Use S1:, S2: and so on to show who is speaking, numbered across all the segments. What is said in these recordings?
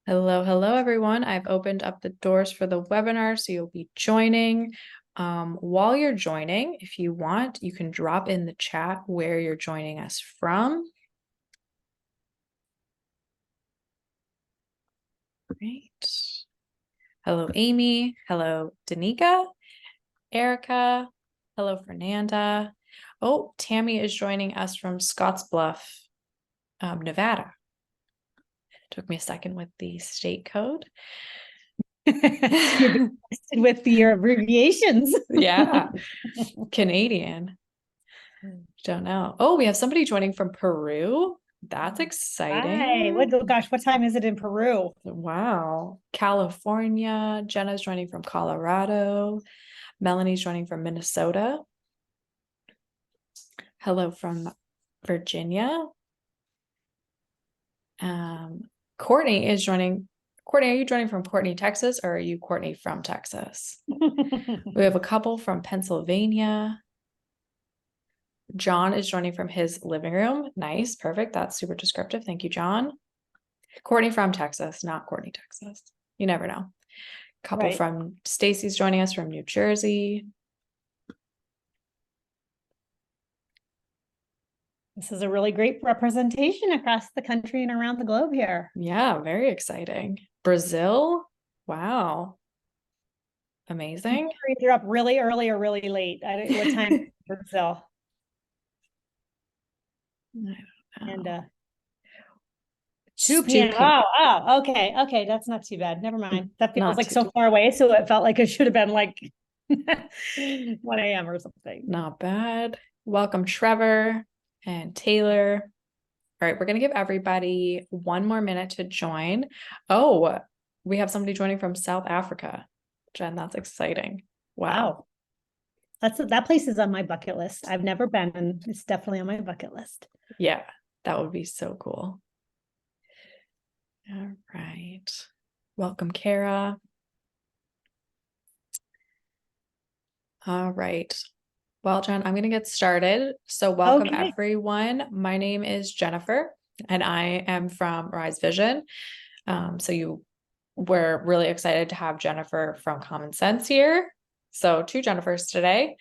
S1: Hello, hello, everyone. I've opened up the doors for the webinar, so you'll be joining. While you're joining, if you want, you can drop in the chat where you're joining us from. Great. Hello, Amy. Hello, Danica. Erica. Hello, Fernanda. Oh, Tammy is joining us from Scottsbluff, Nevada. Took me a second with the state code.
S2: You're with your abbreviations.
S1: Yeah. Canadian. Don't know. Oh, we have somebody joining from Peru. That's exciting.
S2: Hi. What time is it in Peru?
S1: Wow. California. Jenna's joining from Colorado. Melanie's joining from Minnesota. Hello from Virginia. Courtney is joining. Courtney, are you joining from Courtney, Texas, or are you Courtney from Texas? We have a couple from Pennsylvania. John is joining from his living room. Nice, perfect. That's super descriptive. Thank you, John. Courtney from Texas, not Courtney, Texas. You never know. Couple from Stacy's joining us from New Jersey.
S2: This is a really great representation across the country and around the globe here.
S1: Yeah, very exciting. Brazil. Wow. Amazing.
S2: You're up really early or really late. What time is Brazil? And 2 p.m. Oh, okay. That's not too bad. Never mind. That feels like so far away. So it felt like it should have been like 1 a.m. or something.
S1: Not bad. Welcome, Trevor and Taylor. All right, we're going to give everybody 1 more minute to join. Oh, we have somebody joining from South Africa. Jen, that's exciting. Wow.
S2: That place is on my bucket list. I've never been, and it's definitely on my bucket list.
S1: Yeah, that would be so cool. All right. Welcome, Kara. All right. Well, Jen, I'm going to get started. So welcome, everyone. My name is Jennifer, and I am from Rise Vision. We're really excited to have Jennifer from Common Sense here. So 2 Jennifers today.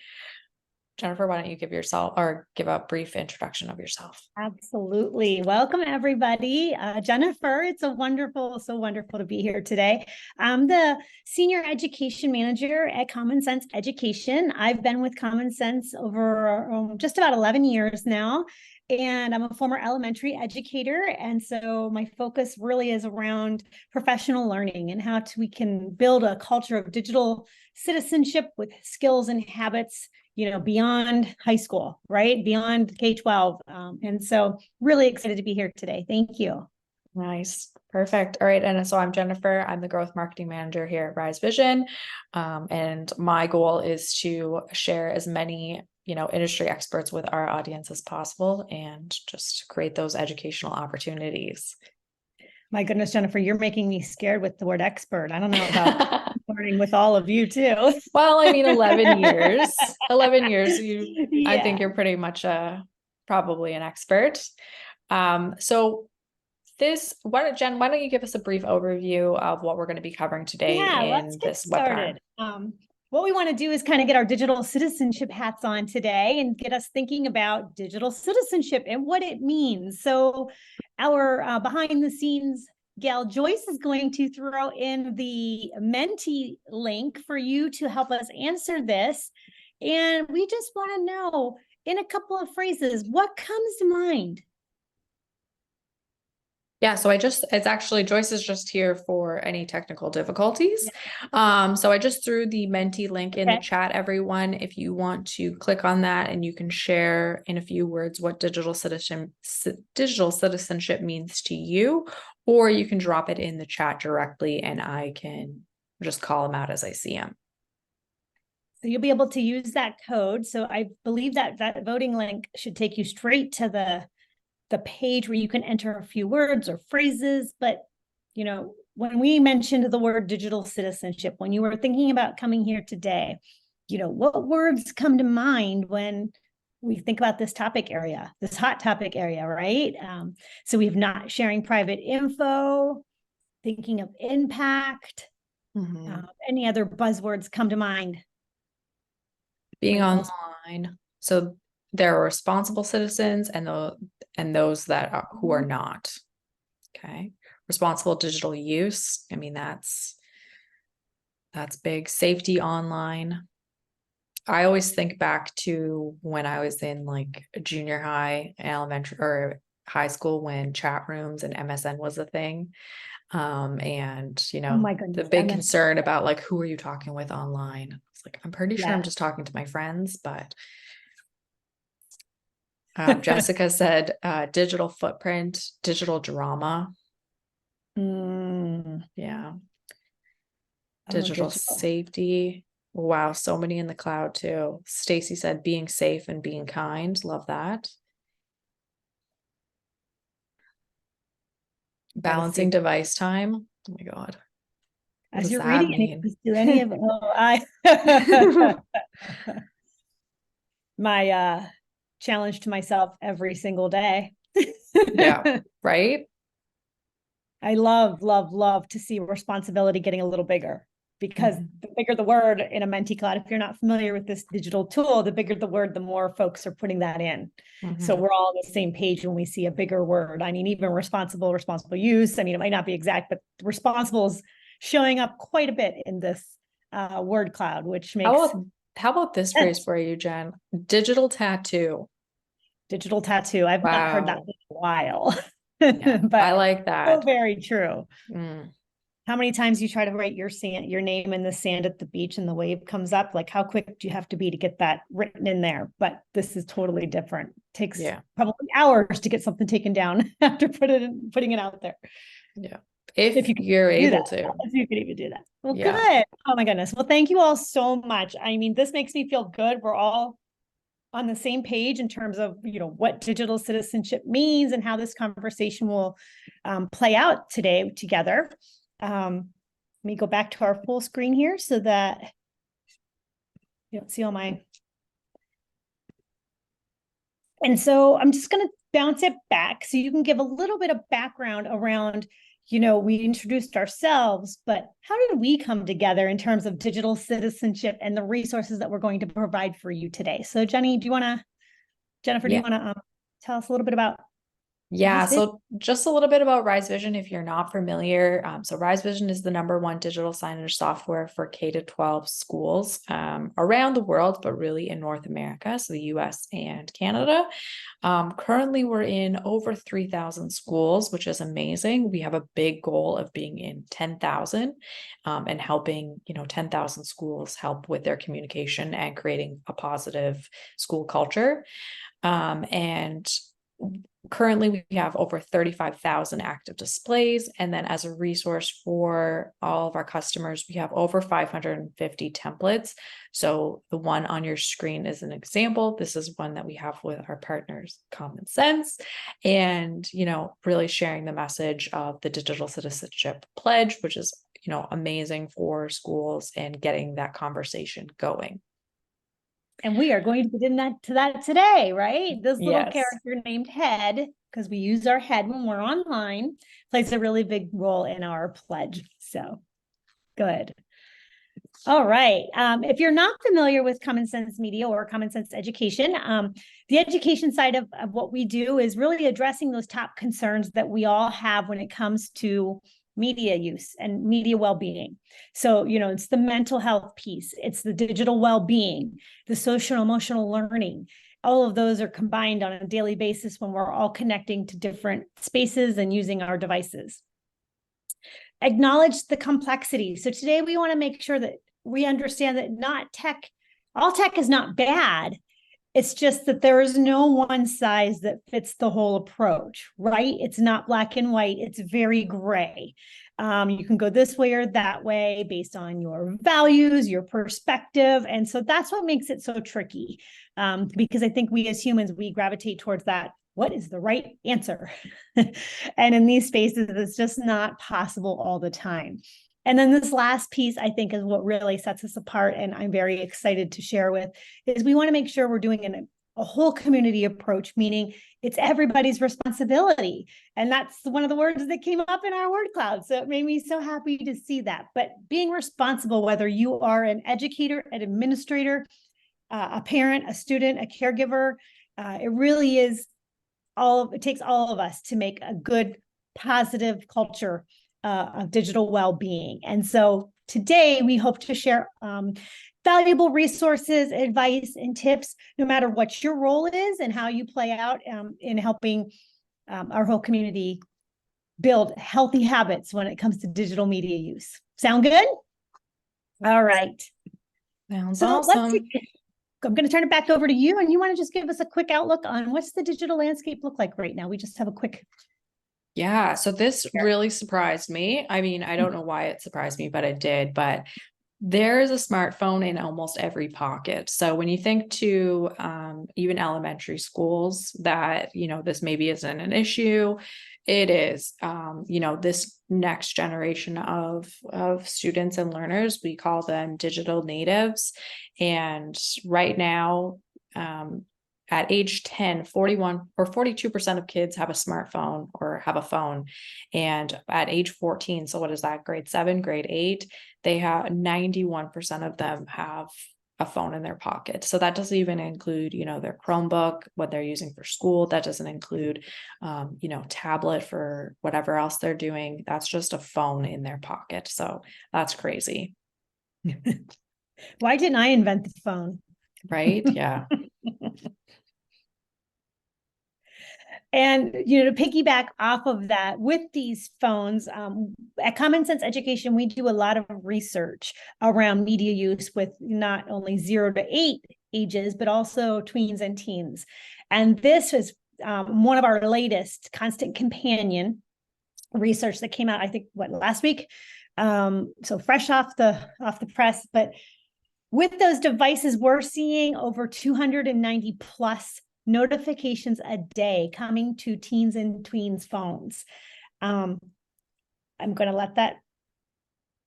S1: Jennifer, why don't you give a brief introduction of yourself?
S2: Absolutely. Welcome, everybody. Jennifer, it's so wonderful to be here today. I'm the Senior Education Manager at Common Sense Education. I've been with Common Sense over just about 11 years now, and I'm a former elementary educator. And so my focus really is around professional learning and how we can build a culture of digital citizenship with skills and habits beyond high school, right? Beyond K12. And so really excited to be here today. Thank you.
S1: Nice. Perfect. All right. And so I'm Jennifer. I'm the growth marketing manager here at Rise Vision. And my goal is to share as many, industry experts with our audience as possible and just create those educational opportunities.
S2: My goodness, Jennifer, you're making me scared with the word expert. I don't know about learning with all of you too.
S1: Well, I mean, 11 years, I think you're pretty much probably an expert. So why don't you give us a brief overview of what we're going to be covering today in this webinar?
S2: What we want to do is kind of get our digital citizenship hats on today and get us thinking about digital citizenship and what it means. So our behind the scenes gal Joyce is going to throw in the Menti link for you to help us answer this. And we just want to know in a couple of phrases, what comes to mind?
S1: Yeah, so it's actually Joyce is just here for any technical difficulties. So I just threw the Menti link in the chat, everyone. If you want to click on that and you can share in a few words what digital citizenship means to you, or you can drop it in the chat directly and I can just call them out as I see them.
S2: So you'll be able to use that code. So I believe that voting link should take you straight to the page where you can enter a few words or phrases. But, when we mentioned the word digital citizenship, when you were thinking about coming here today, what words come to mind when we think about this hot topic area, right? So we have not sharing private info, thinking of impact. Any other buzzwords come to mind?
S1: Being online. So there are responsible citizens and those that are, who are not. Okay. Responsible digital use. I mean, that's big. Safety online. I always think back to when I was in like junior high, elementary or high school when chat rooms and MSN was a thing. And
S2: Oh my
S1: the
S2: goodness,
S1: big concern about like, who are you talking with online? It's like, I'm pretty sure I'm
S2: yeah.
S1: just talking to my friends, but Jessica said, digital footprint, digital drama. Yeah. Digital safety. Wow, so many in the cloud too. Stacy said being safe and being kind. Love that. Balancing device time. Oh my God. What
S2: As
S1: does
S2: you're
S1: that
S2: reading
S1: mean?
S2: do any of my challenge to myself every single day.
S1: Yeah, right?
S2: I love to see responsibility getting a little bigger, because the bigger the word in a Menti Cloud, if you're not familiar with this digital tool, the bigger the word, the more folks are putting that in. So we're all on the same page when we see a bigger word. I mean, even responsible use. I mean, it might not be exact, but responsible is showing up quite a bit in this word cloud, which makes
S1: how about this phrase for you, Jen? Digital tattoo.
S2: Digital tattoo. I've not heard that in a while.
S1: Yeah,
S2: but
S1: I like that.
S2: So very true. How many times you try to write your name in the sand at the beach and the wave comes up? Like, how quick do you have to be to get that written in there? But this is totally different. It takes probably hours to get something taken down after putting it out there.
S1: Yeah. If you're able to.
S2: If you could even do that. Well, good. Oh my goodness. Well, thank you all so much. I mean, this makes me feel good. We're all on the same page in terms of, what digital citizenship means and how this conversation will play out today together. Let me go back to our full screen here so that you don't see all my. And so I'm just going to bounce it back so you can give a little bit of background around, we introduced ourselves, but how did we come together in terms of digital citizenship and the resources that we're going to provide for you today? So Jennifer, do you want to tell us a little bit about?
S1: Yeah, so just a little bit about Rise Vision if you're not familiar. So Rise Vision is the #1 digital signage software for K-12 schools around the world, but really in North America, so the US and Canada. Currently, we're in over 3,000 schools, which is amazing. We have a big goal of being in 10,000 and helping, 10,000 schools help with their communication and creating a positive school culture. And currently we have over 35,000 active displays. And then as a resource for all of our customers, we have over 550 templates. So the one on your screen is an example. This is one that we have with our partners, Common Sense, and, really sharing the message of the Digital Citizenship Pledge, which is, amazing for schools and getting that conversation going.
S2: And we are going to get into that today, right? This little character named Head, because we use our head when we're online, plays a really big role in our pledge. So good. All right. If you're not familiar with Common Sense Media or Common Sense Education, the education side of what we do is really addressing those top concerns that we all have when it comes to media use and media well-being. So, it's the mental health piece, it's the digital well-being, the social emotional learning. All of those are combined on a daily basis when we're all connecting to different spaces and using our devices. Acknowledge the complexity. So today we want to make sure that we understand that all tech is not bad. It's just that there is no one size that fits the whole approach, right? It's not black and white. It's very gray. You can go this way or that way based on your values, your perspective. And so that's what makes it so tricky. Because I think we as humans, we gravitate towards that. What is the right answer? And in these spaces, it's just not possible all the time. And then this last piece, I think, is what really sets us apart, and I'm very excited to share with, is we want to make sure we're doing a whole community approach, meaning it's everybody's responsibility. And that's one of the words that came up in our word cloud. So it made me so happy to see that. But being responsible, whether you are an educator, an administrator, a parent, a student, a caregiver, it really is it takes all of us to make a good, positive culture of digital well-being. And so today we hope to share valuable resources, advice, and tips, no matter what your role is and how you play out in helping our whole community build healthy habits when it comes to digital media use. Sound good? All right.
S1: Sounds
S2: So
S1: awesome.
S2: I'm going to turn it back over to you, and you want to just give us a quick outlook on what's the digital landscape look like right now. We just have a quick.
S1: Yeah, so this really surprised me. I mean, I don't know why it surprised me, but it did. But there is a smartphone in almost every pocket. So when you think to even elementary schools that, this maybe isn't an issue, it is. This next generation of students and learners, we call them digital natives. And right now, at age 10, 41 or 42% of kids have a smartphone or have a phone. And at age 14, so what is that, grade 7, grade 8, they have 91% of them have a phone in their pocket. So that doesn't even include, their Chromebook, what they're using for school. That doesn't include, tablet for whatever else they're doing. That's just a phone in their pocket. So that's crazy.
S2: Why didn't I invent the phone?
S1: Right? Yeah.
S2: And, to piggyback off of that, with these phones, at Common Sense Education, we do a lot of research around media use with not only 0 to 8 ages, but also tweens and teens. And this is one of our latest constant companion research that came out, I think, last week. So fresh off the press, but with those devices, we're seeing over 290 plus notifications a day coming to teens and tweens phones. I'm going to let that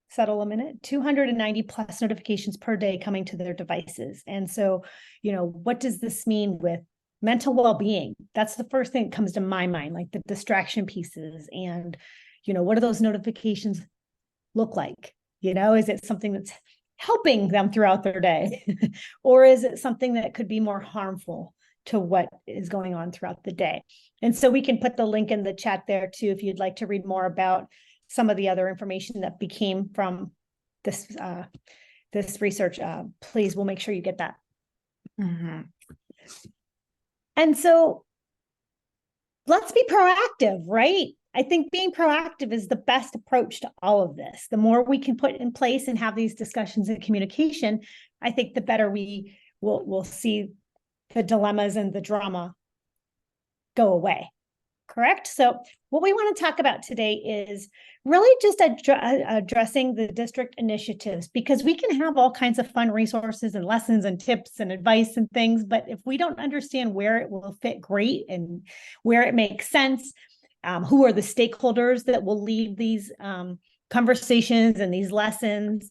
S2: settle a minute. 290 plus notifications per day coming to their devices. And so, what does this mean with mental well-being? That's the first thing that comes to my mind, like the distraction pieces. And, what do those notifications look like? Is it something that's helping them throughout their day? Or is it something that could be more harmful to what is going on throughout the day? And so we can put the link in the chat there too, if you'd like to read more about some of the other information that became from this research. Please, we'll make sure you get that.
S1: Mm-hmm.
S2: And so let's be proactive, right? I think being proactive is the best approach to all of this. The more we can put in place and have these discussions and communication, I think the better we will see the dilemmas and the drama go away. Correct? So what we want to talk about today is really just addressing the district initiatives, because we can have all kinds of fun resources and lessons and tips and advice and things, but if we don't understand where it will fit great and where it makes sense, who are the stakeholders that will lead these conversations and these lessons,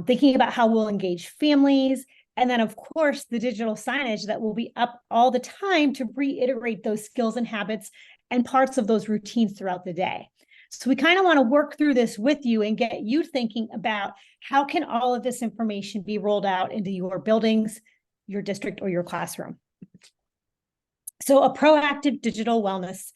S2: thinking about how we'll engage families, and then, of course, the digital signage that will be up all the time to reiterate those skills and habits and parts of those routines throughout the day. So we kind of want to work through this with you and get you thinking about how can all of this information be rolled out into your buildings, your district, or your classroom. So a proactive digital wellness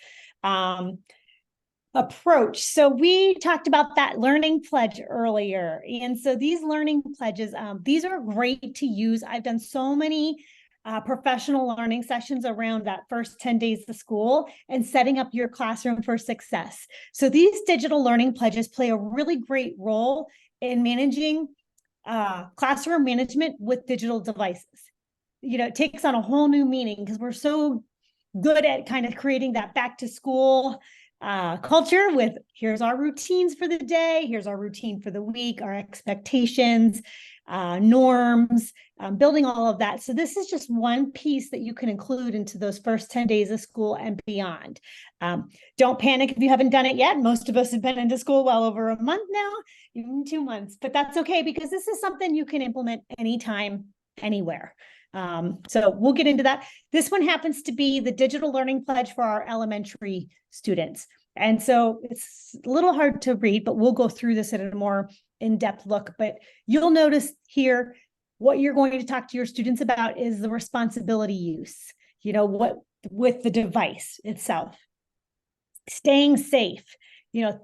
S2: approach. So we talked about that learning pledge earlier. And so these learning pledges, these are great to use. I've done so many professional learning sessions around that first 10 days of school and setting up your classroom for success. So these digital learning pledges play a really great role in managing classroom management with digital devices. It takes on a whole new meaning because we're so good at kind of creating that back to school culture with here's our routines for the day, here's our routine for the week, our expectations, norms, building all of that. So this is just one piece that you can include into those first 10 days of school and beyond. Don't panic if you haven't done it yet. Most of us have been into school well over a month now, even 2 months, but that's okay because this is something you can implement anytime, anywhere. So we'll get into that. This one happens to be the digital learning pledge for our elementary students. And so it's a little hard to read, but we'll go through this at a more in-depth look. But you'll notice here, what you're going to talk to your students about is the responsibility use, what with the device itself, staying safe,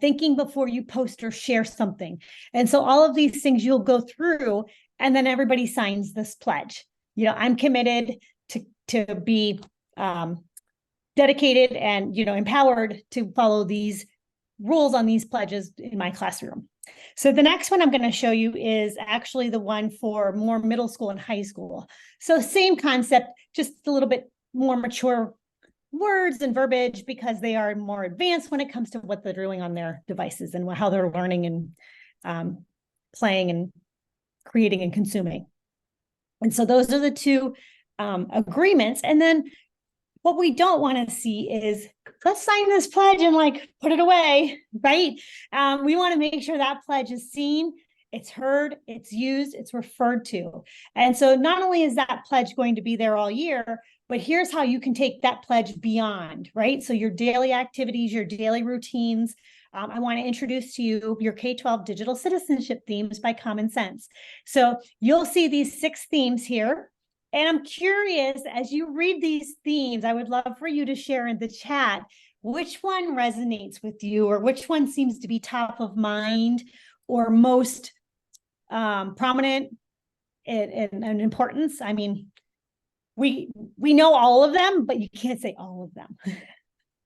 S2: thinking before you post or share something. And so all of these things you'll go through, and then everybody signs this pledge. I'm committed to be dedicated and, empowered to follow these rules on these pledges in my classroom. So the next one I'm going to show you is actually the one for more middle school and high school. So same concept, just a little bit more mature words and verbiage, because they are more advanced when it comes to what they're doing on their devices and how they're learning and playing and creating and consuming. And so those are the two agreements. And then what we don't want to see is, let's sign this pledge and put it away, right? We want to make sure that pledge is seen, it's heard, it's used, it's referred to. And so not only is that pledge going to be there all year, but here's how you can take that pledge beyond, right? So your daily activities, your daily routines. I want to introduce to you your K12 digital citizenship themes by Common Sense. So you'll see these 6 themes here. And I'm curious, as you read these themes, I would love for you to share in the chat which one resonates with you, or which one seems to be top of mind or most prominent in importance. I mean, we know all of them, but you can't say all of them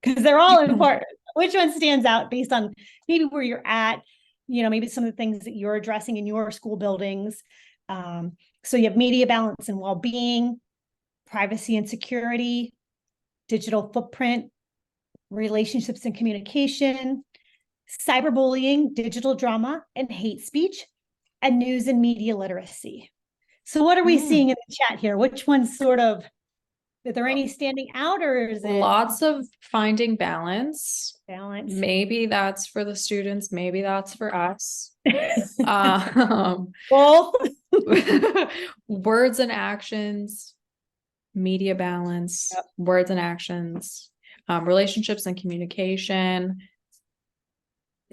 S2: because they're all important. Which one stands out based on maybe where you're at, maybe some of the things that you're addressing in your school buildings. So you have media balance and well-being, privacy and security, digital footprint, relationships and communication, cyberbullying, digital drama and hate speech, and news and media literacy. So what are we seeing in the chat here? Which one's sort of, are there any standing out, or is it
S1: lots of finding balance?
S2: Balance.
S1: Maybe that's for the students, maybe that's for us.
S2: Both.
S1: Words and actions, media balance,
S2: Yep.
S1: words and actions, relationships and communication.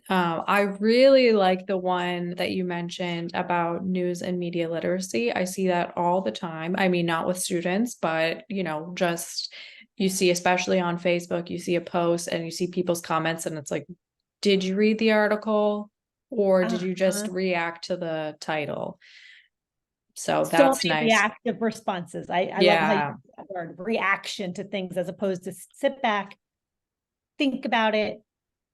S1: I really like the one that you mentioned about news and media literacy. I see that all the time. I mean, not with students, but just you see, especially on Facebook, you see a post and you see people's comments, and it's like, did you read the article, or did you just react to the title? So that's
S2: many
S1: nice.
S2: reactive responses. I love how you use that word, reaction to things, as opposed to sit back, think about it,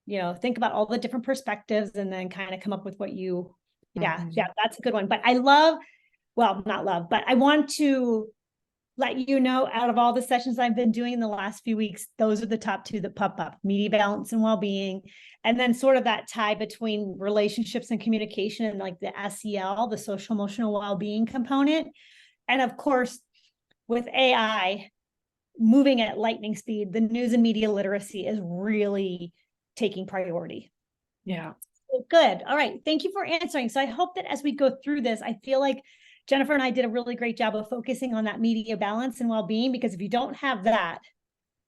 S2: think about all the different perspectives, and then kind of come up with what you, yeah, that's a good one. But I love, well, not love, but I want to let you know, out of all the sessions I've been doing in the last few weeks, those are the top 2 that pop up: media balance and well-being, and then sort of that tie between relationships and communication, and the SEL, the social emotional well-being component. And of course, with AI moving at lightning speed, the news and media literacy is really taking priority.
S1: Yeah.
S2: Good. All right. Thank you for answering. So I hope that as we go through this, I feel like Jennifer and I did a really great job of focusing on that media balance and well-being, because if you don't have that,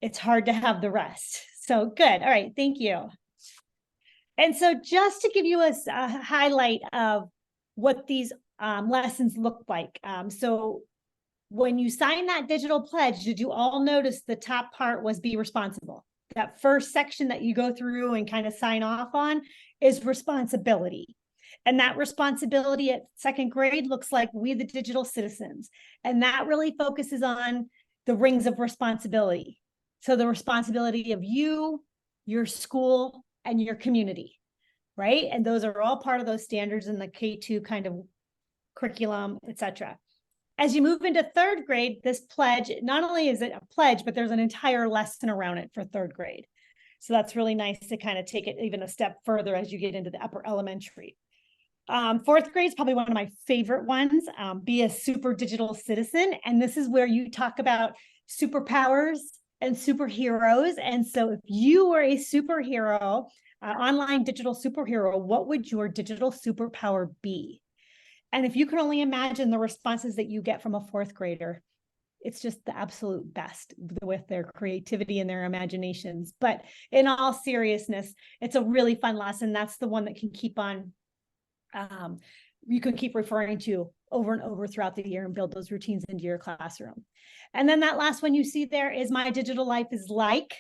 S2: it's hard to have the rest. So good. All right. Thank you. And so just to give you a highlight of what these lessons look like. So when you sign that digital pledge, did you all notice the top part was be responsible? That first section that you go through and kind of sign off on is responsibility. And that responsibility at 2nd grade looks like we the digital citizens. And that really focuses on the rings of responsibility. So the responsibility of you, your school, and your community, right? And those are all part of those standards in the K2 kind of curriculum, etc. As you move into 3rd grade, this pledge, not only is it a pledge, but there's an entire lesson around it for 3rd grade. So that's really nice to kind of take it even a step further as you get into the upper elementary. 4th grade is probably one of my favorite ones. Be a super digital citizen. And this is where you talk about superpowers and superheroes. And so if you were a superhero, online digital superhero, what would your digital superpower be? And if you can only imagine the responses that you get from a 4th grader, it's just the absolute best with their creativity and their imaginations. But in all seriousness, it's a really fun lesson. That's the one that can keep on, you can keep referring to over and over throughout the year and build those routines into your classroom. And then that last one you see there is My Digital Life is Like.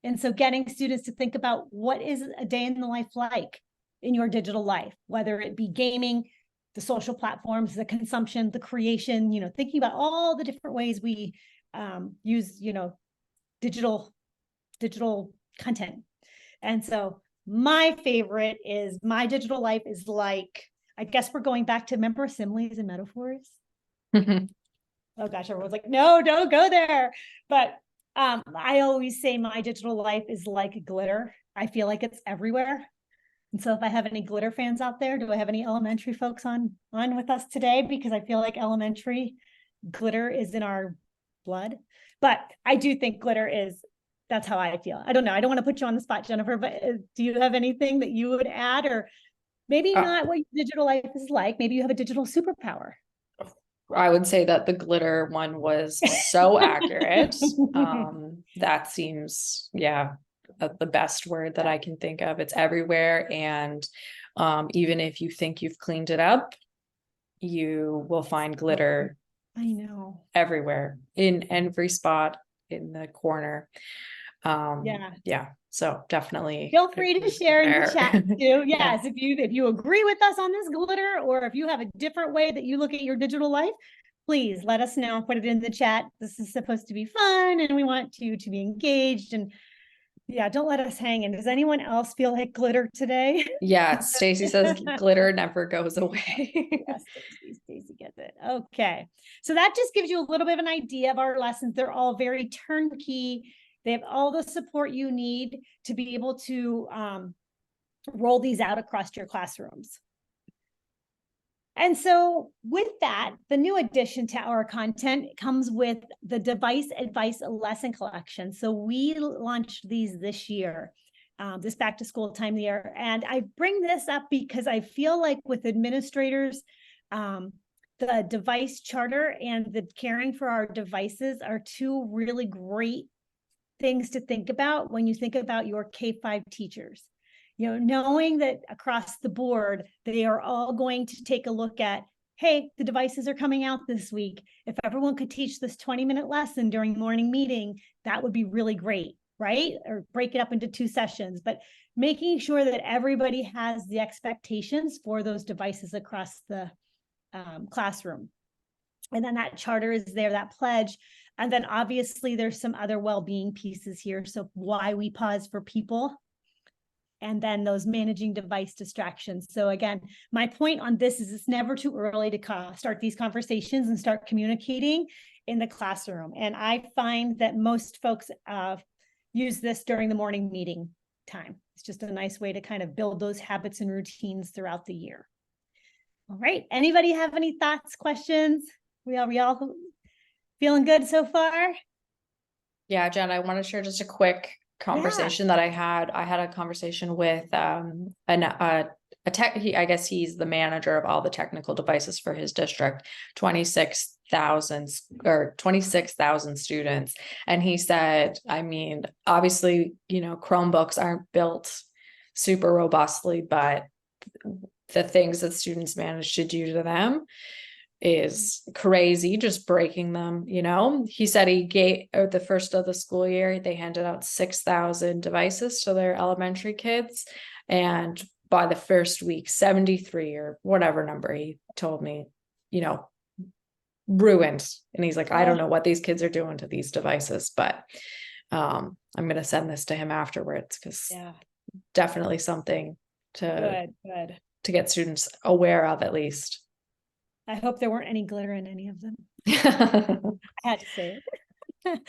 S2: And so getting students to think about what is a day in the life like in your digital life, whether it be gaming, the social platforms, the consumption, the creation, thinking about all the different ways we use, digital content. And so my favorite is My Digital Life is Like, I guess we're going back to, remember similes and metaphors? Oh gosh, everyone's like, no, don't go there. But I always say my digital life is like glitter. I feel like it's everywhere. And so if I have any glitter fans out there, do I have any elementary folks on with us today? Because I feel like elementary glitter is in our blood. But I do think glitter is, that's how I feel. I don't know. I don't want to put you on the spot, Jennifer, but do you have anything that you would add? Or maybe not what your digital life is like. Maybe you have a digital superpower.
S1: I would say that the glitter one was so accurate. That seems, the best word that I can think of. It's everywhere. And even if you think you've cleaned it up, you will find glitter.
S2: I know.
S1: Everywhere, in every spot, in the corner. So definitely
S2: feel free to share in the chat too. Yes,
S1: Yeah.
S2: if you agree with us on this glitter, or if you have a different way that you look at your digital life, please let us know. Put it in the chat. This is supposed to be fun, and we want you to be engaged. And don't let us hang. And does anyone else feel like glitter today?
S1: Yeah, Stacy says glitter never goes away.
S2: Yes, Stacy gets it. Okay, so that just gives you a little bit of an idea of our lessons. They're all very turnkey. They have all the support you need to be able to roll these out across your classrooms. And so with that, the new addition to our content comes with the device advice lesson collection. So we launched these this year, this back to school time of the year. And I bring this up because I feel like with administrators, the device charter and the caring for our devices are two really great things to think about when you think about your K-5 teachers. Knowing that across the board, they are all going to take a look at, hey, the devices are coming out this week. If everyone could teach this 20-minute lesson during morning meeting, that would be really great, right? Or break it up into 2 sessions, but making sure that everybody has the expectations for those devices across the classroom. And then that charter is there, that pledge. And then obviously there's some other well-being pieces here. So why we pause for people, and then those managing device distractions. So again, my point on this is it's never too early to start these conversations and start communicating in the classroom. And I find that most folks use this during the morning meeting time. It's just a nice way to kind of build those habits and routines throughout the year. All right, anybody have any thoughts, questions? We all feeling good so far?
S1: Yeah, Jen, I want to share just a quick conversation that I had. I had a conversation with a tech. I guess he's the manager of all the technical devices for his district, 26,000 students. And he said, I mean, obviously, Chromebooks aren't built super robustly, but the things that students manage to do to them is crazy, just breaking them. He said he gave, or the first of the school year, they handed out 6,000 devices to their elementary kids, and by the first week 73 or whatever number he told me, ruined. And he's like, I don't know what these kids are doing to these devices, but I'm gonna send this to him afterwards, because definitely something to get students aware of, at least.
S2: I hope there weren't any glitter in any of them. I had to say it.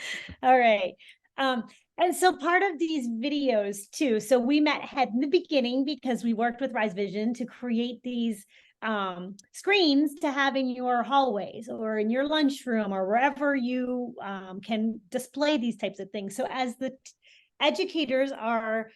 S2: All right. And so part of these videos too, so we met Head in the beginning because we worked with Rise Vision to create these screens to have in your hallways or in your lunchroom or wherever you can display these types of things. So as the educators are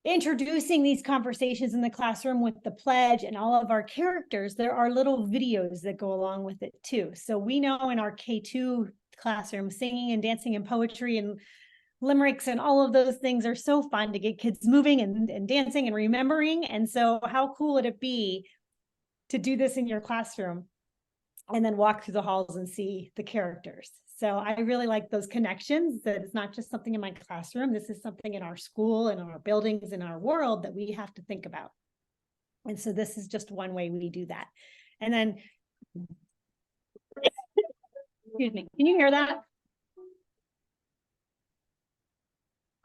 S2: introducing these conversations in the classroom with the pledge and all of our characters, there are little videos that go along with it too. So we know in our K2 classroom. Singing and dancing and poetry and limericks and all of those things are so fun to get kids moving and dancing and remembering. And so how cool would it be to do this in your classroom and then walk through the halls and see the characters? So I really like those connections, that it's not just something in my classroom. This is something in our school and our buildings and our world that we have to think about. And so this is just one way we do that. And then, excuse me, can you hear that?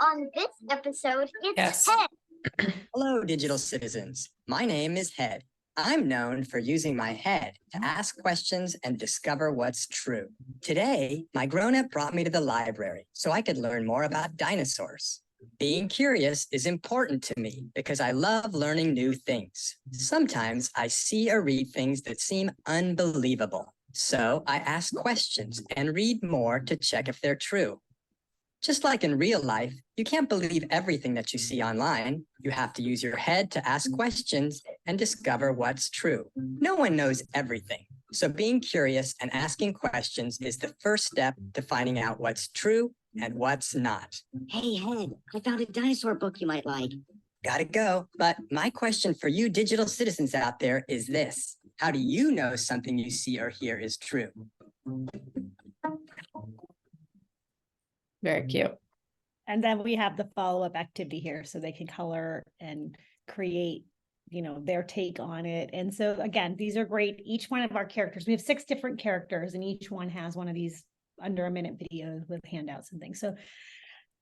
S3: On this episode, it's
S1: Yes.
S3: Head.
S4: Hello, digital citizens. My name is Head. I'm known for using my head to ask questions and discover what's true. Today, my grown-up brought me to the library so I could learn more about dinosaurs. Being curious is important to me because I love learning new things. Sometimes I see or read things that seem unbelievable. So I ask questions and read more to check if they're true. Just like in real life, you can't believe everything that you see online. You have to use your head to ask questions and discover what's true. No one knows everything. So being curious and asking questions is the first step to finding out what's true and what's not.
S3: Hey, Head, I found a dinosaur book you might like.
S4: Gotta go. But my question for you digital citizens out there is this. How do you know something you see or hear is true?
S1: Very cute.
S2: And then we have the follow-up activity here so they can color and create, their take on it. And so again, these are great. Each one of our characters, we have 6 different characters and each one has one of these under a minute videos with handouts and things. So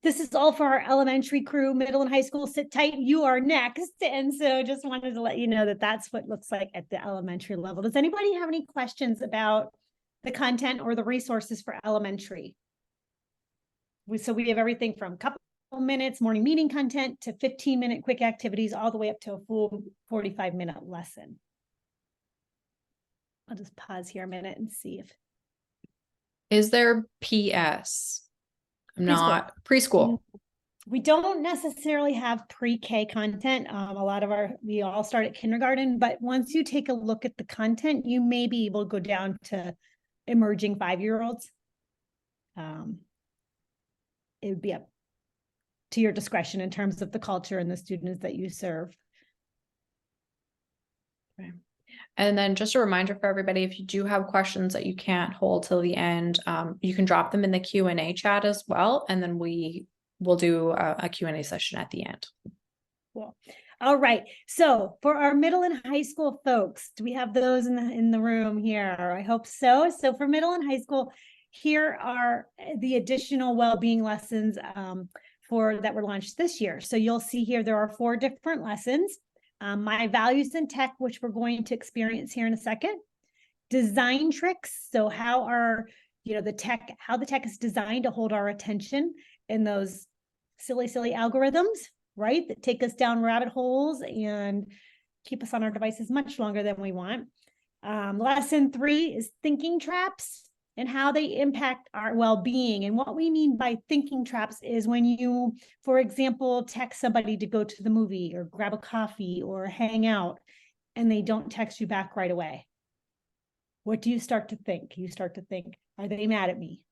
S2: this is all for our elementary crew. Middle and high school, sit tight, you are next. And so just wanted to let you know that that's what it looks like at the elementary level. Does anybody have any questions about the content or the resources for elementary? So we have everything from a couple minutes morning meeting content to 15-minute quick activities, all the way up to a full 45-minute lesson. I'll just pause here a minute and see if.
S1: Is there PS? I'm not preschool.
S2: We don't necessarily have pre-K content. We all start at kindergarten, but once you take a look at the content, you may be able to go down to emerging 5-year-olds. It would be up to your discretion in terms of the culture and the students that you serve.
S1: Okay. And then just a reminder for everybody, if you do have questions that you can't hold till the end, you can drop them in the Q&A chat as well. And then we will do a Q&A session at the end.
S2: Cool. All right. So for our middle and high school folks, do we have those in the room here? I hope so. So for middle and high school, here are the additional well-being lessons that were launched this year. So you'll see here there are 4 different lessons. My values in tech, which we're going to experience here in a second. Design tricks. So how the tech is designed to hold our attention in those silly algorithms, right? That take us down rabbit holes and keep us on our devices much longer than we want. Lesson 3 is thinking traps and how they impact our well-being. And what we mean by thinking traps is when you, for example, text somebody to go to the movie or grab a coffee or hang out, and they don't text you back right away. What do you start to think? You start to think, are they mad at me?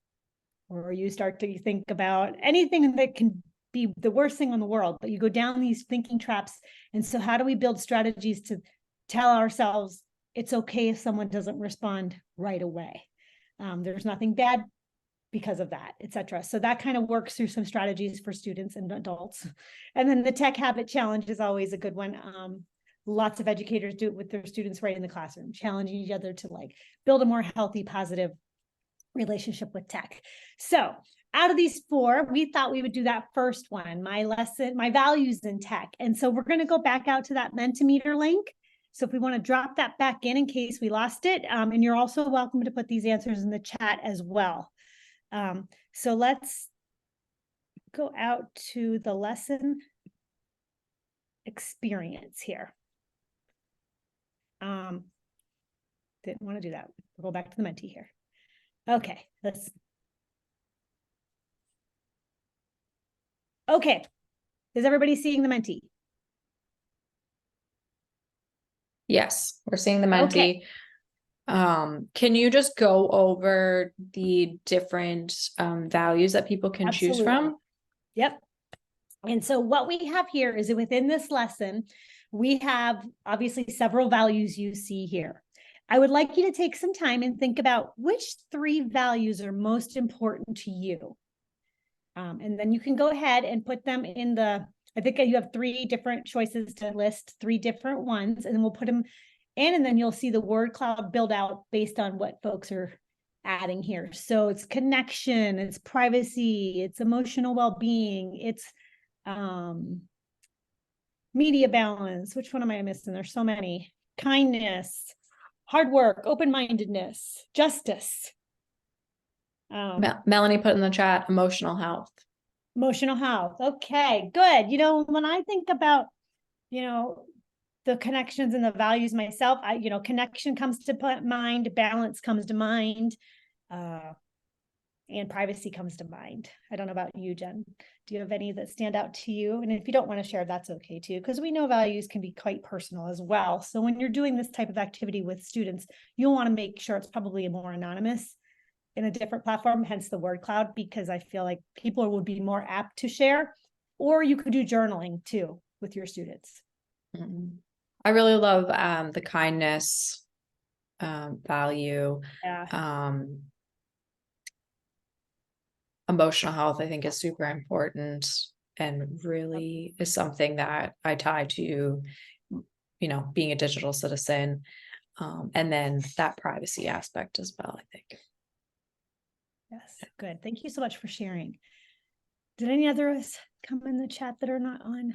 S2: Or you start to think about anything that can be the worst thing in the world, but you go down these thinking traps. And so how do we build strategies to tell ourselves it's okay if someone doesn't respond right away? There's nothing bad because of that, etc. So that kind of works through some strategies for students and adults. And then the tech habit challenge is always a good one. Lots of educators do it with their students right in the classroom, challenging each other to build a more healthy, positive relationship with tech. So out of these 4, we thought we would do that first one, my values in tech. And so we're going to go back out to that Mentimeter link. So if we want to drop that back in case we lost it, and you're also welcome to put these answers in the chat as well. So let's go out to the lesson experience here. Didn't want to do that. We'll go back to the Menti here. Okay, okay. Is everybody seeing the Menti?
S1: Yes, we're seeing the Menti. Can you just go over the different values that people can choose
S2: Absolutely.
S1: from?
S2: Yep. And so what we have here is that within this lesson, we have obviously several values you see here. I would like you to take some time and think about which 3 values are most important to you. And then you can go ahead and put them in I think you have 3 different choices to list, 3 different ones, and then we'll put them in, and then you'll see the word cloud build out based on what folks are adding here. So it's connection, it's privacy, it's emotional well-being, it's media balance. Which one am I missing? There's so many. Kindness, hard work, open-mindedness, justice.
S1: Melanie put in the chat, emotional health.
S2: Emotional health. Okay, good. When I think about, the connections and the values myself, connection comes to mind, balance comes to mind, and privacy comes to mind. I don't know about you, Jen. Do you have any that stand out to you? And if you don't want to share, that's okay too, because we know values can be quite personal as well. So when you're doing this type of activity with students, you'll want to make sure it's probably more anonymous in a different platform, hence the word cloud, because I feel like people would be more apt to share. Or you could do journaling too with your students.
S1: I really love the kindness value.
S2: Yeah.
S1: Emotional health, I think, is super important and really is something that I tie to, being a digital citizen. And then that privacy aspect as well, I think.
S2: Yes, good. Thank you so much for sharing. Did any others come in the chat that are not on?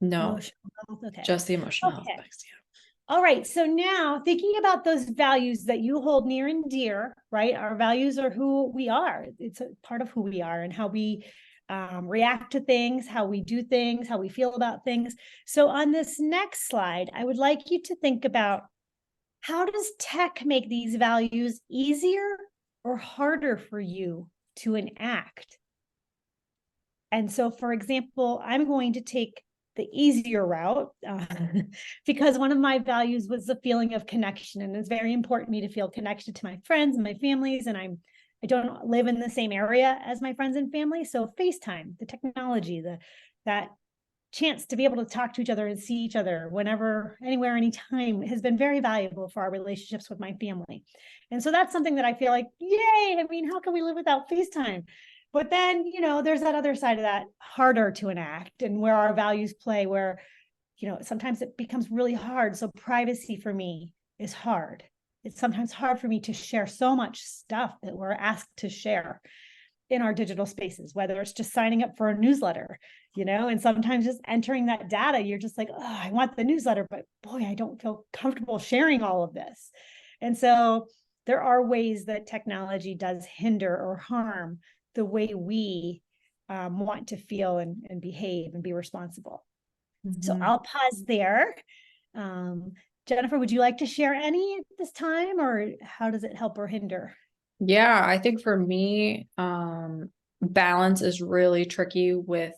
S1: No,
S2: Emotional health? Okay.
S1: just the emotional
S2: Okay.
S1: aspects. Yeah.
S2: All right. So now thinking about those values that you hold near and dear, right? Our values are who we are. It's a part of who we are and how we react to things, how we do things, how we feel about things. So on this next slide, I would like you to think about, how does tech make these values easier or harder for you to enact? And so, for example, I'm going to take the easier route because one of my values was the feeling of connection, and it's very important to me to feel connected to my friends and my families. And I don't live in the same area as my friends and family, so FaceTime, the technology, that chance to be able to talk to each other and see each other whenever, anywhere, anytime, has been very valuable for our relationships with my family. And so that's something that I feel like, yay, I mean, how can we live without FaceTime? But then, there's that other side of that, harder to enact, and where our values play, where, sometimes it becomes really hard. So privacy for me is hard. It's sometimes hard for me to share so much stuff that we're asked to share in our digital spaces, whether it's just signing up for a newsletter, and sometimes just entering that data, you're just like, oh, I want the newsletter, but boy, I don't feel comfortable sharing all of this. And so there are ways that technology does hinder or harm the way we want to feel and behave and be responsible. So I'll pause there. Jennifer, would you like to share any at this time, or how does it help or hinder?
S1: Yeah, I think for me, balance is really tricky with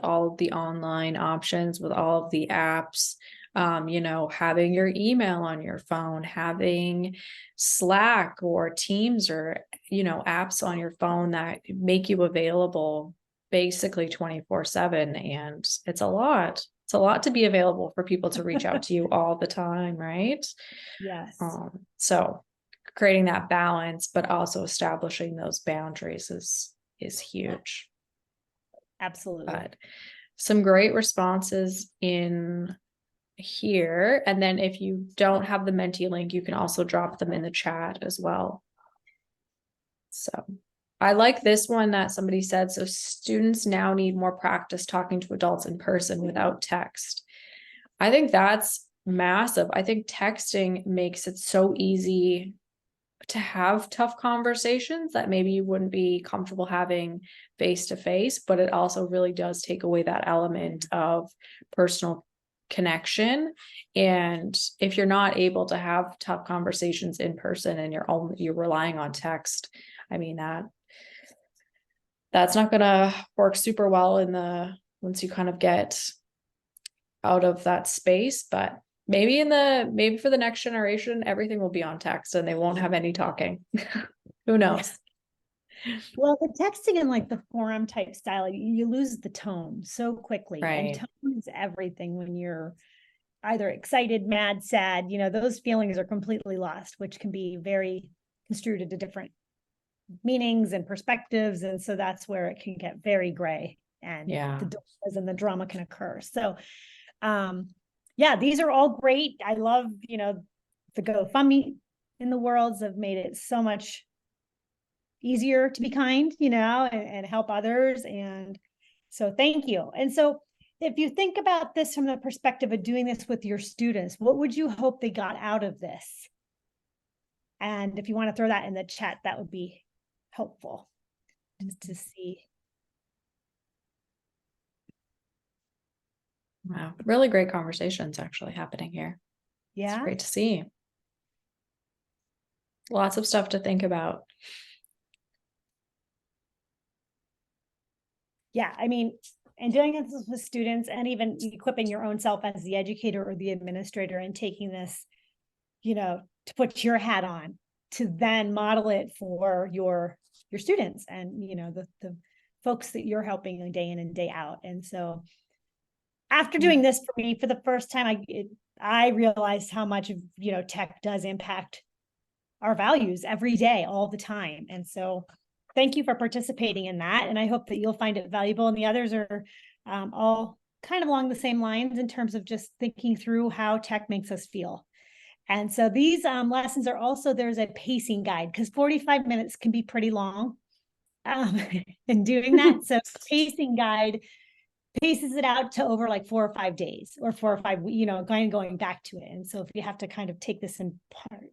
S1: all of the online options, with all of the apps. Having your email on your phone, having Slack or Teams or apps on your phone that make you available basically 24/7, and it's a lot. It's a lot to be available for people to reach out to you all the time, right?
S2: Yes.
S1: So creating that balance, but also establishing those boundaries is huge.
S2: Absolutely.
S1: But some great responses in here. And then if you don't have the Menti link, you can also drop them in the chat as well. So I like this one that somebody said, so students now need more practice talking to adults in person without text. I think that's massive. I think texting makes it so easy to have tough conversations that maybe you wouldn't be comfortable having face to face, but it also really does take away that element of personal connection. And if you're not able to have tough conversations in person and you're relying on text, I mean, that's not gonna work super well once you kind of get out of that space. But maybe for the next generation, everything will be on text and they won't have any talking. Who knows?
S2: Well, the texting in like the forum type style, you lose the tone so quickly. And
S1: Right.
S2: tone is everything when you're either excited, mad, sad, those feelings are completely lost, which can be very construed into different meanings and perspectives. And so that's where it can get very gray and
S1: Yeah.
S2: the drama can occur. So, yeah, these are all great. I love, the GoFundMe in the worlds have made it so much easier to be kind, and help others. And so thank you. And so if you think about this from the perspective of doing this with your students, what would you hope they got out of this? And if you want to throw that in the chat, that would be helpful just to see.
S1: Wow. Really great conversations actually happening here.
S2: Yeah.
S1: It's great to see. Lots of stuff to think about.
S2: Yeah. I mean, and doing this with students and even equipping your own self as the educator or the administrator and taking this, to put your hat on to then model it for your students and, the folks that you're helping day in and day out. And so after doing this for me for the first time, I realized how much of, tech does impact our values every day, all the time. And so thank you for participating in that. And I hope that you'll find it valuable. And the others are all kind of along the same lines in terms of just thinking through how tech makes us feel. And so these lessons are also, there's a pacing guide because 45 minutes can be pretty long in doing that. So pacing guide paces it out to over like 4 or 5 days or 4 or 5, going back to it. And so if you have to kind of take this in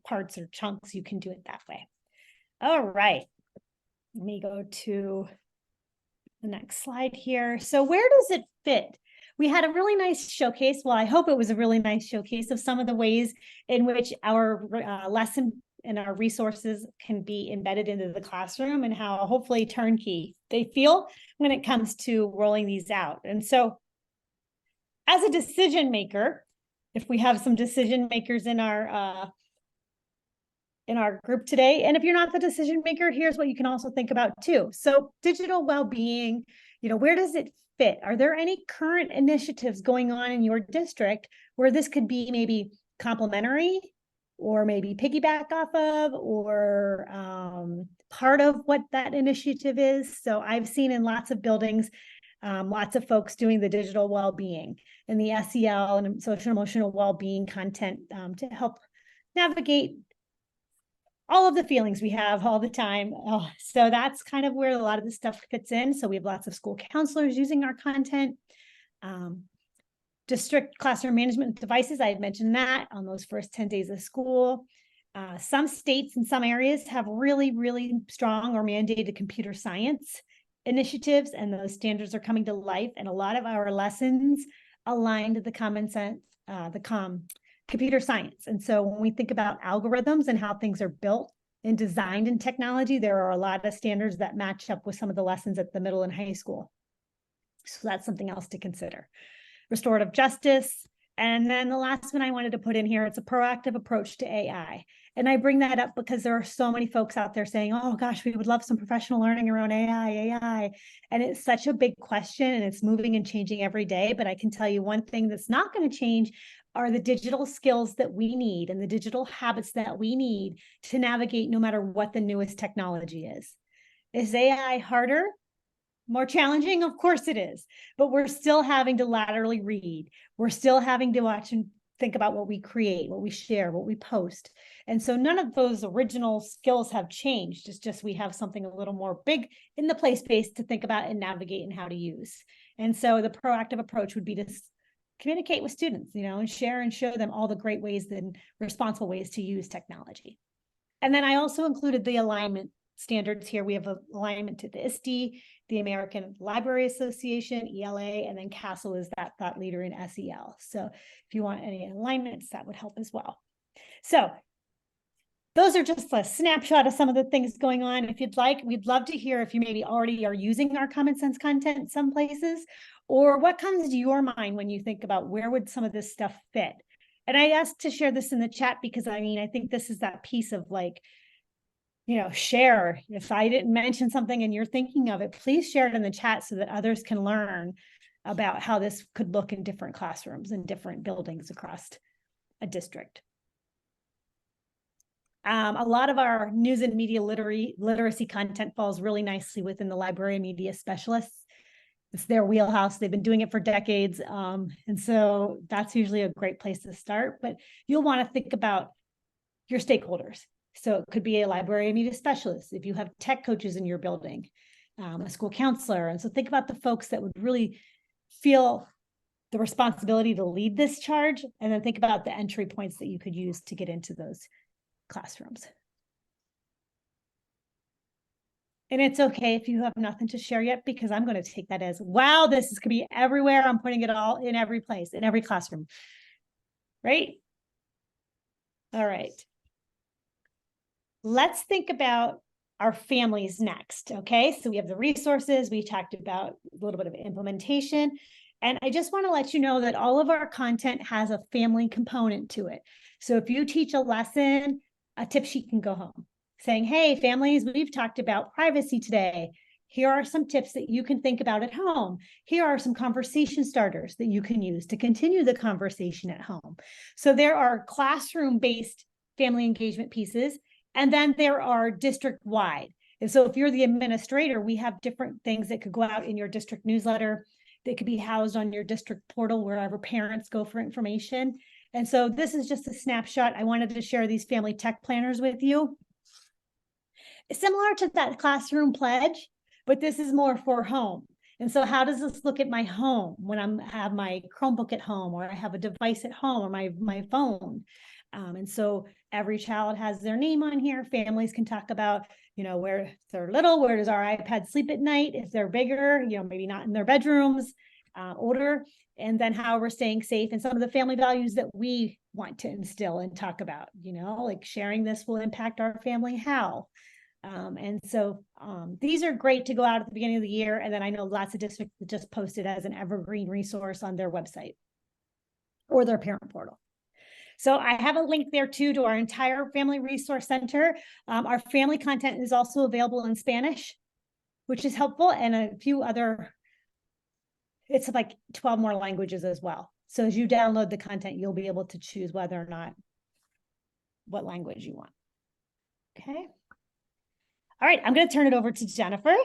S2: parts or chunks, you can do it that way. All right. Let me go to the next slide here. So where does it fit? We had a really nice showcase. Well, I hope it was a really nice showcase of some of the ways in which our lesson and our resources can be embedded into the classroom and how hopefully turnkey they feel when it comes to rolling these out. And so as a decision maker, if we have some decision makers in our group today, and if you're not the decision maker, here's what you can also think about too. So digital well-being, where does it fit? Are there any current initiatives going on in your district where this could be maybe complementary or maybe piggyback off of or part of what that initiative is? So I've seen in lots of buildings, lots of folks doing the digital well-being and the SEL and social emotional well-being content to help navigate all of the feelings we have all the time. So that's kind of where a lot of this stuff fits in. So we have lots of school counselors using our content. District classroom management devices, I had mentioned that on those first 10 days of school. Some states and some areas have really, really strong or mandated computer science initiatives, and those standards are coming to life. And a lot of our lessons align to the common sense, computer science. And so when we think about algorithms and how things are built and designed in technology, there are a lot of standards that match up with some of the lessons at the middle and high school. So that's something else to consider. Restorative justice. And then the last one I wanted to put in here, it's a proactive approach to AI. And I bring that up because there are so many folks out there saying, oh gosh, we would love some professional learning around AI. And it's such a big question and it's moving and changing every day. But I can tell you one thing that's not going to change are the digital skills that we need and the digital habits that we need to navigate no matter what the newest technology is. Is AI harder? More challenging? Of course it is, but we're still having to laterally read. We're still having to watch and think about what we create, what we share, what we post. And so none of those original skills have changed. It's just we have something a little more big in the play space to think about and navigate and how to use. And so the proactive approach would be to communicate with students, and share and show them all the great ways and responsible ways to use technology. And then I also included the alignment standards here. We have an alignment to the ISTE, the American Library Association, ELA, and then CASEL is that thought leader in SEL. So if you want any alignments, that would help as well. So those are just a snapshot of some of the things going on. If you'd like, we'd love to hear if you maybe already are using our common sense content in some places, or what comes to your mind when you think about where would some of this stuff fit. And I asked to share this in the chat because I think this is that piece of like, share. If I didn't mention something and you're thinking of it, please share it in the chat so that others can learn about how this could look in different classrooms and different buildings across a district. A lot of our news and media literacy content falls really nicely within the library media specialists. It's their wheelhouse. They've been doing it for decades. And so that's usually a great place to start, but you'll want to think about your stakeholders. So it could be a library media specialist, if you have tech coaches in your building, a school counselor. And so think about the folks that would really feel the responsibility to lead this charge, and then think about the entry points that you could use to get into those classrooms. And it's okay if you have nothing to share yet, because I'm going to take that as, wow, this is going to be everywhere. I'm putting it all in every place, in every classroom. Right? All right. Let's think about our families next. Okay. So we have the resources. We talked about a little bit of implementation. And I just want to let you know that all of our content has a family component to it. So if you teach a lesson, a tip sheet can go home saying, hey, families, we've talked about privacy today. Here are some tips that you can think about at home. Here are some conversation starters that you can use to continue the conversation at home. So there are classroom-based family engagement pieces, and then there are district-wide. And so if you're the administrator, we have different things that could go out in your district newsletter. They could be housed on your district portal, wherever parents go for information. And so this is just a snapshot. I wanted to share these family tech planners with you. Similar to that classroom pledge, but this is more for home. And so how does this look at my home when I have my Chromebook at home, or I have a device at home, or my phone? And so every child has their name on here. Families can talk about, where they're little, where does our iPad sleep at night? If they're bigger, maybe not in their bedrooms, older, and then how we're staying safe, and some of the family values that we want to instill and talk about, like sharing this will impact our family, how. And so these are great to go out at the beginning of the year. And then I know lots of districts that just posted as an evergreen resource on their website or their parent portal. So I have a link there too to our entire Family Resource Center. Our family content is also available in Spanish, which is helpful, and a few other, it's like 12 more languages as well. So as you download the content, you'll be able to choose whether or not what language you want. Okay. All right, I'm going to turn it over to Jennifer.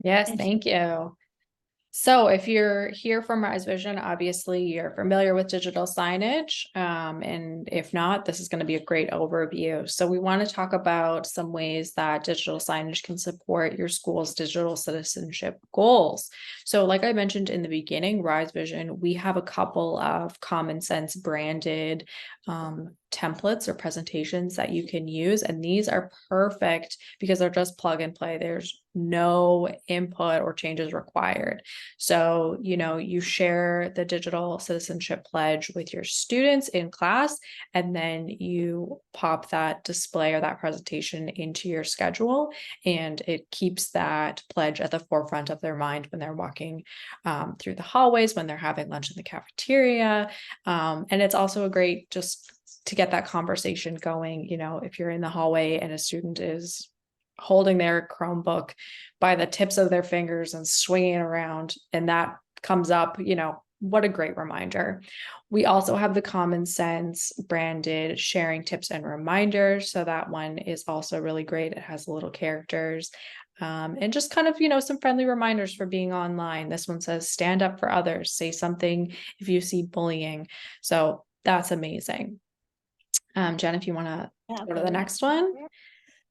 S1: Yes, thank you. So if you're here from Rise Vision, obviously you're familiar with digital signage. And if not, this is going to be a great overview. So we want to talk about some ways that digital signage can support your school's digital citizenship goals. So like I mentioned in the beginning, Rise Vision, we have a couple of common sense branded templates or presentations that you can use. And these are perfect because they're just plug and play. There's no input or changes required. So, you share the digital citizenship pledge with your students in class, and then you pop that display or that presentation into your schedule, and it keeps that pledge at the forefront of their mind when they're walking through the hallways, when they're having lunch in the cafeteria. And it's also a great just to get that conversation going. If you're in the hallway and a student is holding their Chromebook by the tips of their fingers and swinging it around, and that comes up, what a great reminder. We also have the Common Sense branded sharing tips and reminders. So that one is also really great. It has little characters and just kind of, some friendly reminders for being online. This one says, stand up for others, say something if you see bullying. So that's amazing. Jen, if you want to go to the next one.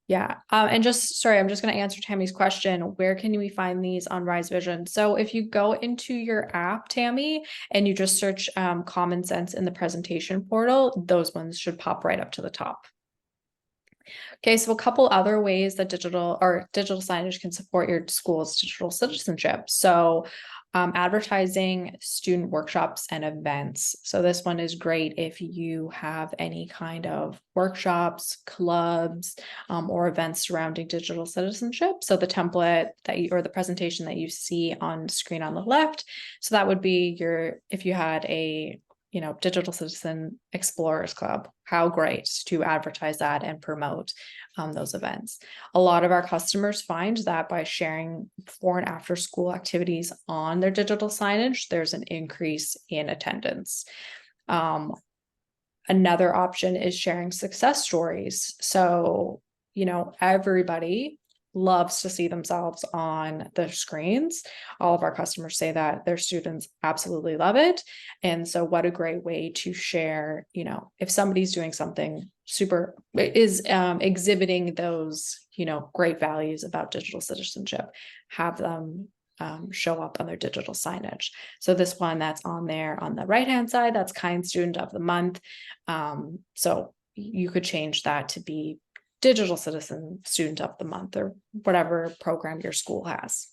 S1: Yeah. And sorry, I'm just going to answer Tammy's question. Where can we find these on Rise Vision? So if you go into your app, Tammy, and you just search Common Sense in the presentation portal, those ones should pop right up to the top. Okay, so a couple other ways that digital signage can support your school's digital citizenship. So advertising student workshops and events. So this one is great if you have any kind of workshops, clubs, or events surrounding digital citizenship. So the template or the presentation that you see on screen on the left. So that would be if you had a Digital Citizen Explorers Club. How great to advertise that and promote those events. A lot of our customers find that by sharing before and after school activities on their digital signage, there's an increase in attendance. Another option is sharing success stories. So, everybody loves to see themselves on the screens. All of our customers say that their students absolutely love it. And so what a great way to share, if somebody's doing something super is exhibiting those, great values about digital citizenship, have them show up on their digital signage. So this one that's on there on the right-hand side, that's Kind Student of the Month. So you could change that to be Digital Citizen Student of the Month or whatever program your school has.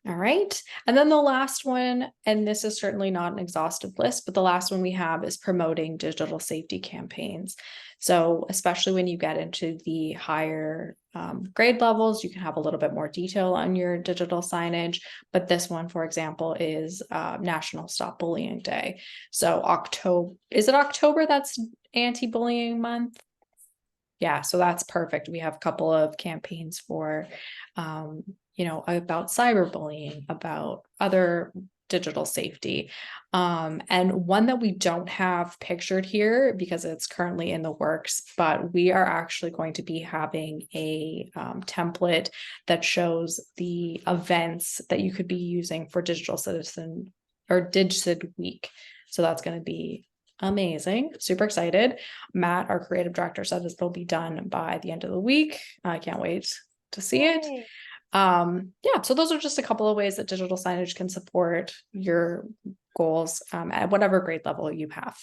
S1: All right. And then the last one, and this is certainly not an exhaustive list, but the last one we have is promoting digital safety campaigns. So especially when you get into the higher grade levels, you can have a little bit more detail on your digital signage. But this one, for example, is National Stop Bullying Day. So is it October? That's anti-bullying month. Yeah, so that's perfect. We have a couple of campaigns for, about cyberbullying, about other digital safety. And one that we don't have pictured here because it's currently in the works, but we are actually going to be having a template that shows the events that you could be using for Digital Citizen or DigCid Week. So that's going to be amazing. Super excited. Matt, our creative director, said this will be done by the end of the week. I can't wait to see it. Yeah, so those are just a couple of ways that digital signage can support your goals at whatever grade level you have.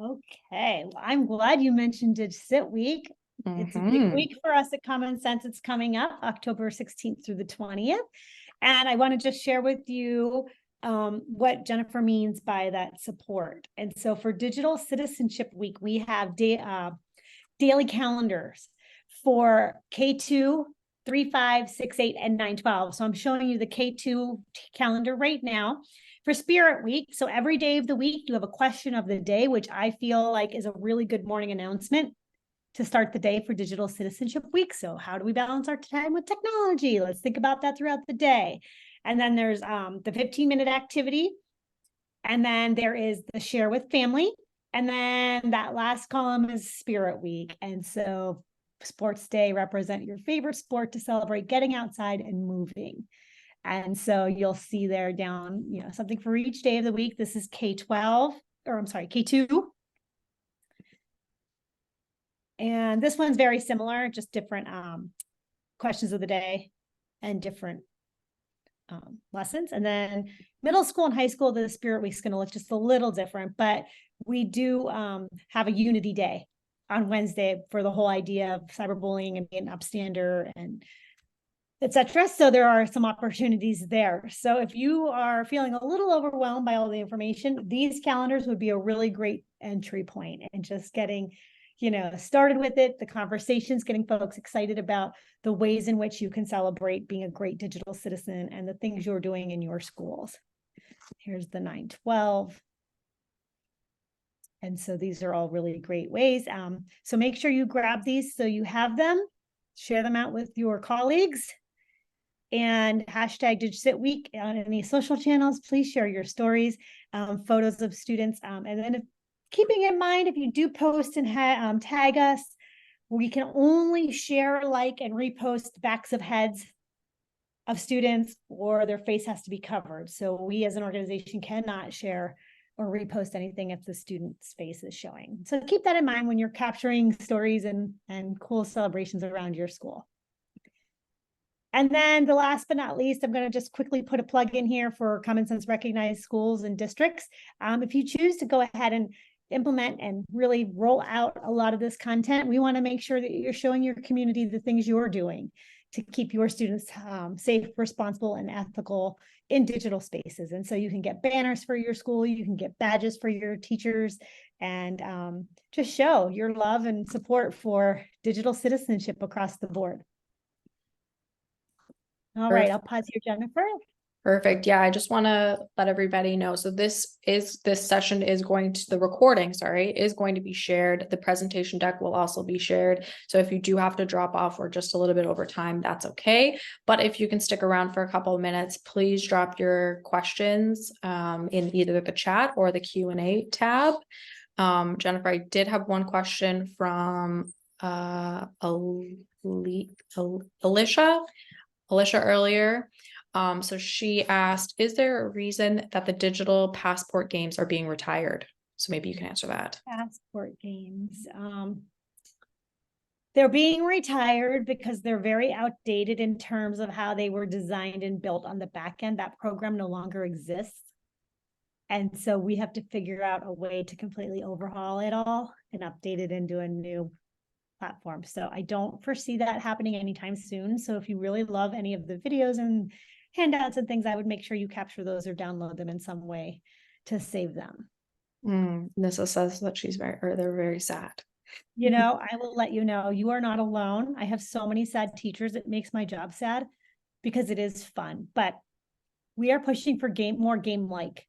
S2: Okay, well, I'm glad you mentioned DigCit Week. It's a big week for us at Common Sense. It's coming up October 16th through the 20th. And I want to just share with you what Jennifer means by that support. And so for Digital Citizenship Week, we have daily calendars for K2, 3, 5, 6, 8, and 9, 12. So I'm showing you the K2 calendar right now. For Spirit Week, so every day of the week, you have a question of the day, which I feel like is a really good morning announcement to start the day for Digital Citizenship Week. So how do we balance our time with technology? Let's think about that throughout the day. And then there's the 15-minute activity. And then there is the share with family. And then that last column is Spirit Week. And so Sports Day represent your favorite sport to celebrate getting outside and moving. And so you'll see there down, something for each day of the week. This is K12, or I'm sorry, K2. And this one's very similar, just different questions of the day and different lessons. And then middle school and high school, the Spirit Week's going to look just a little different, but we do have a Unity Day on Wednesday for the whole idea of cyberbullying and being an upstander and etc. So there are some opportunities there. So if you are feeling a little overwhelmed by all the information, these calendars would be a really great entry point and just getting started with it, the conversations, getting folks excited about the ways in which you can celebrate being a great digital citizen and the things you're doing in your schools. Here's the 9/12. And so these are all really great ways. So make sure you grab these so you have them, share them out with your colleagues, and hashtag DigCitWeek on any social channels. Please share your stories, photos of students, and then keeping in mind, if you do post and tag us, we can only share, like, and repost backs of heads of students, or their face has to be covered. So we as an organization cannot share or repost anything if the student's face is showing. So keep that in mind when you're capturing stories and cool celebrations around your school. And then the last but not least, I'm going to just quickly put a plug in here for Common Sense recognized schools and districts. If you choose to go ahead and implement and really roll out a lot of this content, we want to make sure that you're showing your community the things you're doing to keep your students safe, responsible, and ethical in digital spaces. And so you can get banners for your school, you can get badges for your teachers, and just show your love and support for digital citizenship across the board. All right, I'll pause here, Jennifer.
S1: Perfect. Yeah, I just want to let everybody know. So this session is going to, the recording, sorry, is going to be shared. The presentation deck will also be shared. So if you do have to drop off or just a little bit over time, that's okay. But if you can stick around for a couple of minutes, please drop your questions in either the chat or the Q&A tab. Jennifer, I did have one question from Alicia earlier. So she asked, is there a reason that the digital passport games are being retired? So maybe you can answer that.
S2: Passport games. They're being retired because they're very outdated in terms of how they were designed and built on the back end. That program no longer exists. And so we have to figure out a way to completely overhaul it all and update it into a new platform. So I don't foresee that happening anytime soon. So if you really love any of the videos and handouts and things, I would make sure you capture those or download them in some way to save them.
S1: Nissa says that they're very sad.
S2: You know, I will let you know, you are not alone. I have so many sad teachers. It makes my job sad because it is fun, but we are pushing for more game-like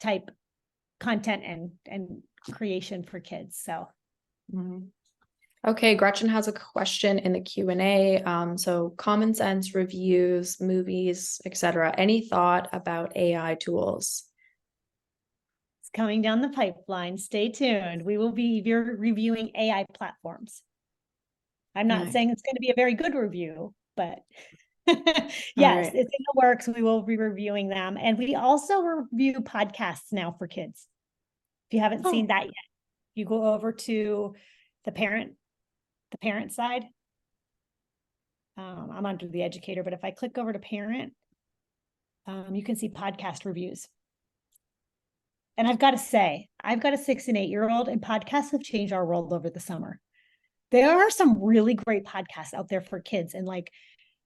S2: type content and creation for kids. So.
S1: Okay, Gretchen has a question in the Q&A. So common sense reviews, movies, etc. Any thought about AI tools?
S2: It's coming down the pipeline. Stay tuned. We will be reviewing AI platforms. I'm not saying it's going to be a very good review, but yes, it's in the works. We will be reviewing them. And we also review podcasts now for kids. If you haven't seen that yet, you go over to the parent side. I'm under the educator, but if I click over to parent, you can see podcast reviews. And I've got to say, I've got a 6 and 8 year old, and podcasts have changed our world over the summer. There are some really great podcasts out there for kids, and like,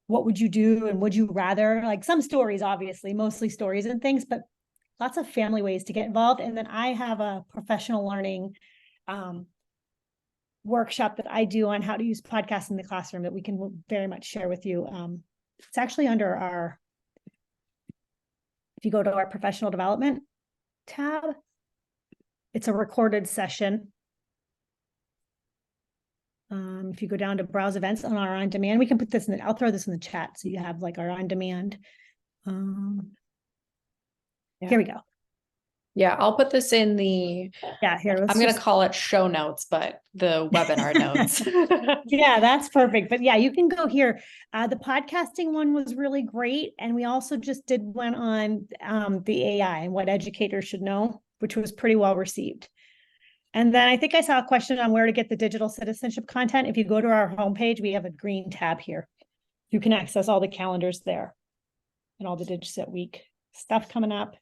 S2: what would you do and would you rather? Like some stories, obviously, mostly stories and things, but lots of family ways to get involved. And then I have a professional learning workshop that I do on how to use podcasts in the classroom that we can very much share with you. It's actually under if you go to our professional development tab, it's a recorded session. If you go down to browse events on our on demand, we can put this I'll throw this in the chat so you have like our on demand. Here we go.
S1: Yeah, I'll put this in the,
S2: here.
S1: I'm going to call it show notes, but the webinar notes.
S2: Yeah, that's perfect. But yeah, you can go here. The podcasting one was really great. And we also just did one on the AI and what educators should know, which was pretty well received. And then I think I saw a question on where to get the digital citizenship content. If you go to our homepage, we have a green tab here. You can access all the calendars there and all the Digicit Week stuff coming up.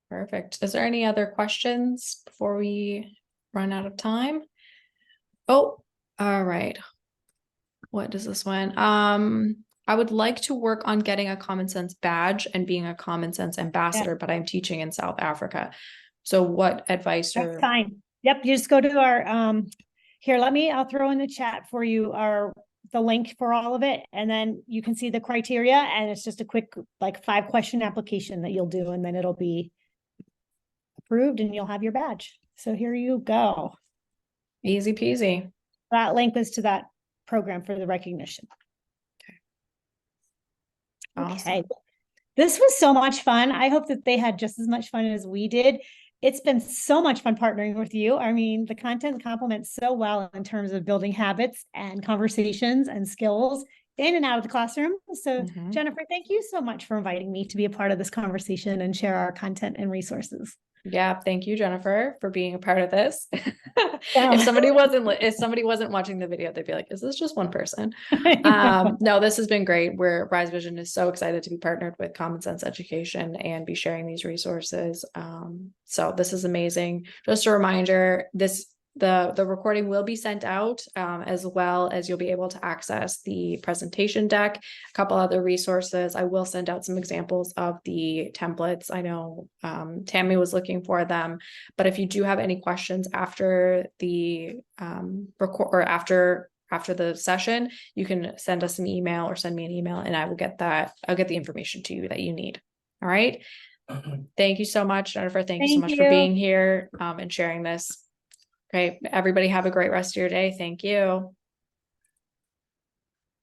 S1: Perfect. Is there any other questions before we run out of time? Oh, all right. What does this one? I would like to work on getting a Common Sense badge and being a Common Sense ambassador, but I'm teaching in South Africa. So what advice
S2: That's fine. Yep, you just go to our here, I'll throw in the chat for you the link for all of it, and then you can see the criteria, and it's just a quick like 5-question application that you'll do, and then it'll be approved and you'll have your badge. So here you go.
S1: Easy peasy.
S2: That link was to that program for the recognition.
S1: Awesome.
S2: Okay. This was so much fun. I hope that they had just as much fun as we did. It's been so much fun partnering with you. I mean, the content complements so well in terms of building habits and conversations and skills in and out of the classroom. So Jennifer, thank you so much for inviting me to be a part of this conversation and share our content and resources.
S1: Yeah, thank you, Jennifer, for being a part of this. If somebody wasn't watching the video, they'd be like, is this just one person? No, this has been great. Rise Vision is so excited to be partnered with Common Sense Education and be sharing these resources. So this is amazing. Just a reminder, the recording will be sent out, as well as you'll be able to access the presentation deck, a couple other resources. I will send out some examples of the templates. I know Tammy was looking for them, but if you do have any questions after the record or after after the session, you can send us an email or send me an email and I'll get the information to you that you need. All right. Thank you so much, Jennifer. Thank you so
S2: Thank
S1: much for
S2: you.
S1: being here and sharing this. Okay, everybody have a great rest of your day. Thank you.